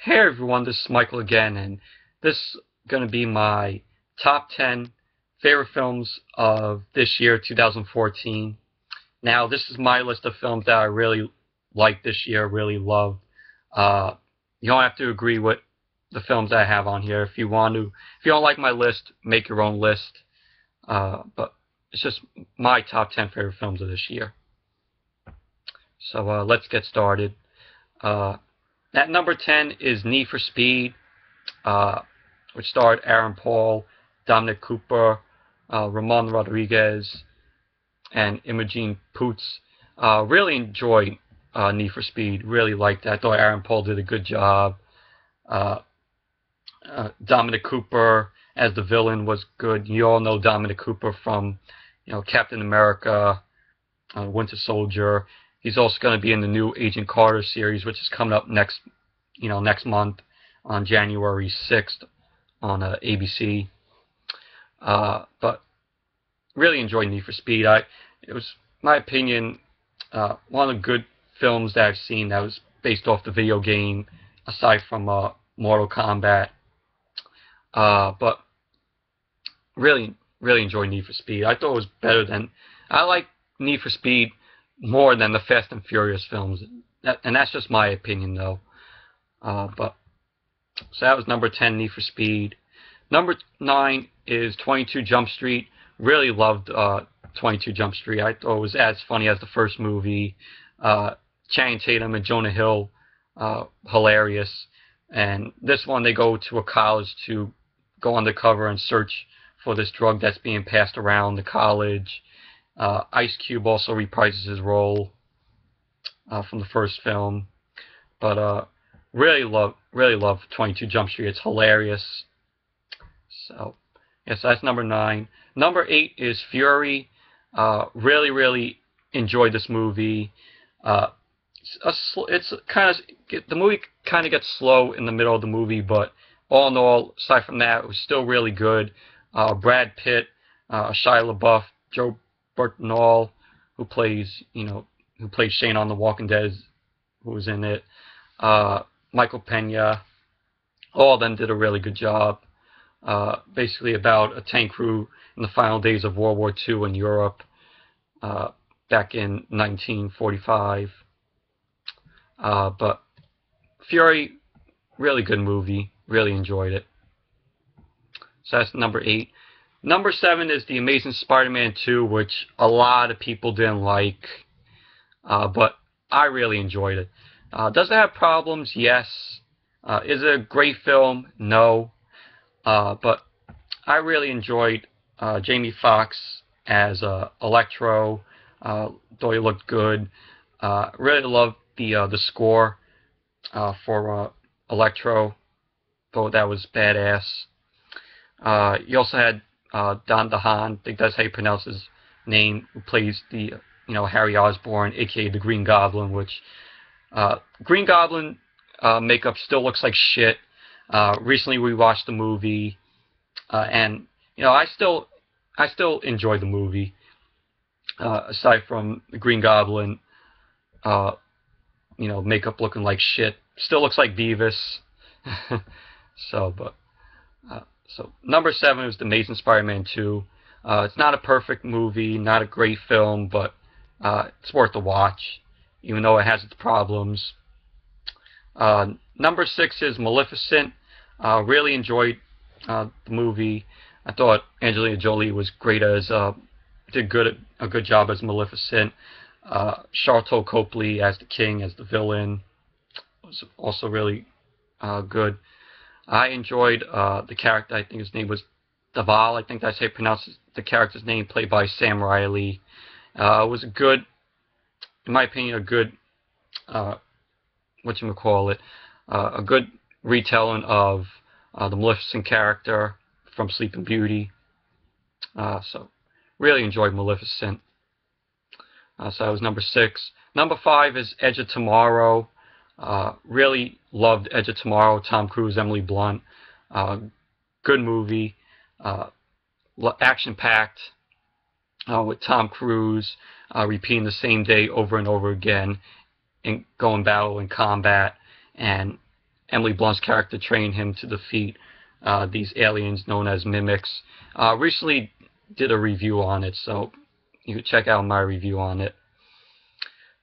Hey everyone, this is Michael again, and this is going to be my top 10 favorite films of this year, 2014. Now, this is my list of films that I really liked this year, really loved. Uh, you don't have to agree with the films I have on here. If you don't like my list, make your own list. But it's just my top 10 favorite films of this year. So let's get started. At number 10 is Need for Speed, which starred Aaron Paul, Dominic Cooper, Ramon Rodriguez, and Imogen Poots. Really enjoyed Need for Speed. Really liked that. I thought Aaron Paul did a good job. Dominic Cooper as the villain was good. You all know Dominic Cooper from, Captain America, Winter Soldier. He's also going to be in the new Agent Carter series, which is coming up next month on January 6th on ABC. But really enjoyed Need for Speed. It was, in my opinion, one of the good films that I've seen that was based off the video game, aside from Mortal Kombat. But really enjoyed Need for Speed. I thought it was better than... I like Need for Speed more than the Fast and Furious films. And that's just my opinion, though. So that was number 10, Need for Speed. Number 9 is 22 Jump Street. Really loved 22 Jump Street. I thought it was as funny as the first movie. Channing Tatum and Jonah Hill, hilarious. And this one, they go to a college to go undercover and search for this drug that's being passed around the college. Ice Cube also reprises his role from the first film. But really love 22 Jump Street. It's hilarious. So, yes, that's number 9. Number 8 is Fury. Really enjoyed this movie. The movie kind of gets slow in the middle of the movie, but all in all, aside from that, it was still really good. Brad Pitt, Shia LaBeouf, Joe Bertinall, who plays Shane on The Walking Dead, who was in it. Michael Pena, all of them did a really good job. Basically about a tank crew in the final days of World War II in Europe, back in 1945. But Fury, really good movie. Really enjoyed it. So that's number 8. Number 7 is The Amazing Spider-Man 2, which a lot of people didn't like, but I really enjoyed it. Does it have problems? Yes. Is it a great film? No. But I really enjoyed Jamie Foxx as Electro. Thought he looked good. Really loved the score for Electro. Thought that was badass. You also had Don DeHaan, I think that's how you pronounce his name, who plays the Harry Osborn, aka the Green Goblin, which Green Goblin makeup still looks like shit. Recently we watched the movie, and I still enjoy the movie. Aside from the Green Goblin, makeup looking like shit, still looks like Beavis. So number 7 is The Amazing Spider-Man 2. It's not a perfect movie, not a great film, but it's worth a watch, even though it has its problems. Number 6 is Maleficent. Really enjoyed the movie. I thought Angelina Jolie was great did a good job as Maleficent. Sharlto Copley as the king, as the villain, was also really good. I enjoyed the character. I think his name was Daval. I think that's how you pronounce the character's name, played by Sam Riley. It was in my opinion, a good a good retelling of the Maleficent character from Sleeping Beauty. So really enjoyed Maleficent. So that was number 6. Number 5 is Edge of Tomorrow. Really loved Edge of Tomorrow. Tom Cruise, Emily Blunt. Good movie. Action-packed. With Tom Cruise repeating the same day over and over again, and going battle and combat, and Emily Blunt's character trained him to defeat these aliens known as mimics. Recently did a review on it, so you can check out my review on it.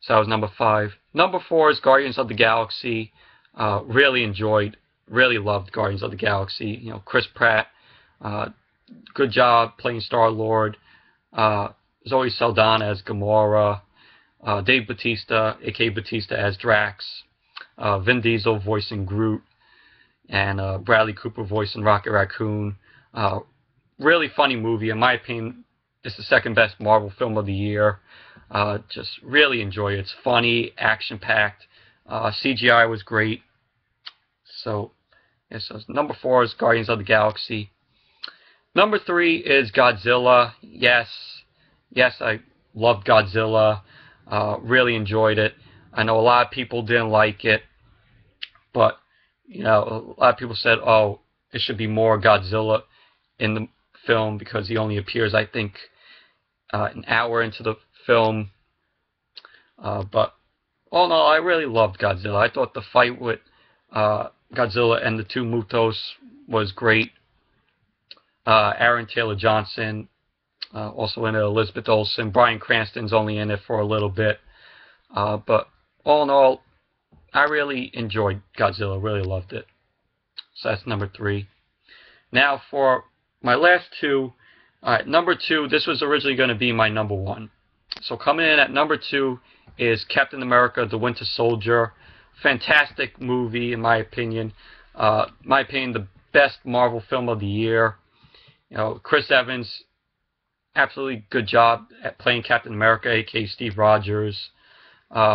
So that was number 5. Number 4 is Guardians of the Galaxy. Really loved Guardians of the Galaxy. You know, Chris Pratt, good job playing Star-Lord. Zoe Saldana as Gamora. Dave Bautista, aka Bautista, as Drax. Vin Diesel voicing Groot. And Bradley Cooper voicing Rocket Raccoon. Really funny movie. In my opinion, it's the second best Marvel film of the year. Just really enjoy it. It's funny, action-packed. CGI was great. So, yeah, so number 4 is Guardians of the Galaxy. Number 3 is Godzilla. Yes, I loved Godzilla. Really enjoyed it. I know a lot of people didn't like it, but you know, a lot of people said, "Oh, it should be more Godzilla in the film," because he only appears, I think, an hour into the film. But all in all, I really loved Godzilla. I thought the fight with Godzilla and the two Mutos was great. Aaron Taylor Johnson, also in it, Elizabeth Olsen. Bryan Cranston's only in it for a little bit. But all in all, I really enjoyed Godzilla, really loved it. So that's number 3. Now for my last 2. Alright, number 2, this was originally going to be my number 1. So coming in at number 2 is Captain America, the Winter Soldier. Fantastic movie, in my opinion. The best Marvel film of the year. You know, Chris Evans, absolutely good job at playing Captain America, aka Steve Rogers.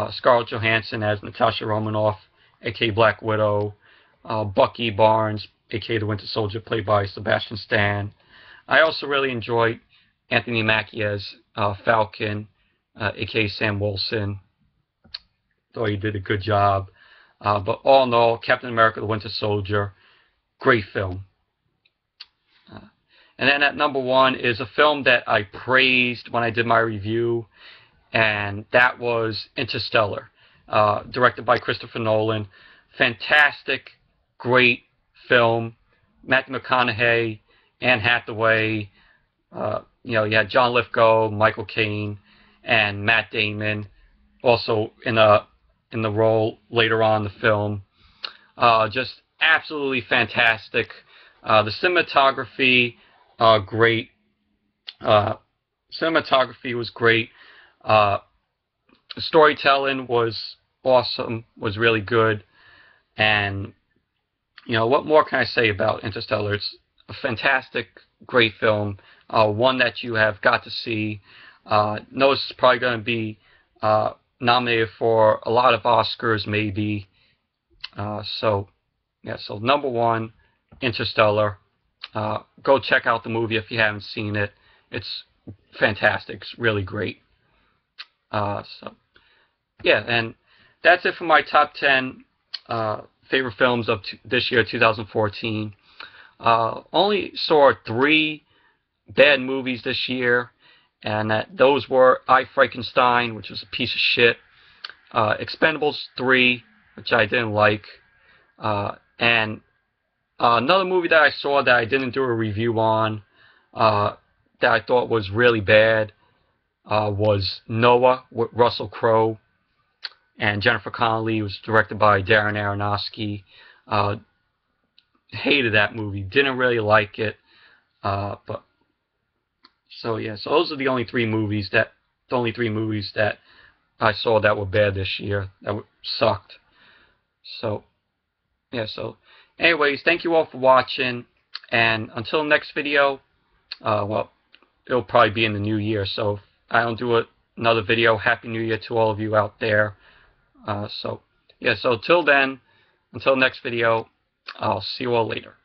Scarlett Johansson as Natasha Romanoff, aka Black Widow. Bucky Barnes, aka the Winter Soldier, played by Sebastian Stan. I also really enjoyed Anthony Mackie as Falcon, aka Sam Wilson. Thought he did a good job. But all in all, Captain America, the Winter Soldier, great film. And then at number 1 is a film that I praised when I did my review, and that was Interstellar, directed by Christopher Nolan. Fantastic, great film. Matthew McConaughey, Anne Hathaway, you know, you had John Lithgow, Michael Caine, and Matt Damon, also in the role later on in the film. Just absolutely fantastic. The cinematography, great. Cinematography was great. Storytelling was awesome, was really good. And, you know, what more can I say about Interstellar? It's a fantastic, great film. One that you have got to see. Know it's probably going to be nominated for a lot of Oscars, maybe. So number 1, Interstellar. Go check out the movie if you haven't seen it. It's fantastic. It's really great. So, yeah, and that's it for my top 10 favorite films of this year, 2014. Only saw 3 bad movies this year, and those were I, Frankenstein, which was a piece of shit, Expendables 3, which I didn't like, and another movie that I saw that I didn't do a review on, that I thought was really bad, was Noah with Russell Crowe and Jennifer Connelly. It was directed by Darren Aronofsky. Hated that movie. Didn't really like it. But so those are the only 3 movies that I saw that were bad this year, that sucked. So anyways, thank you all for watching, and until next video, well, it'll probably be in the new year, so if I don't do another video, Happy New Year to all of you out there. So till then, until next video, I'll see you all later.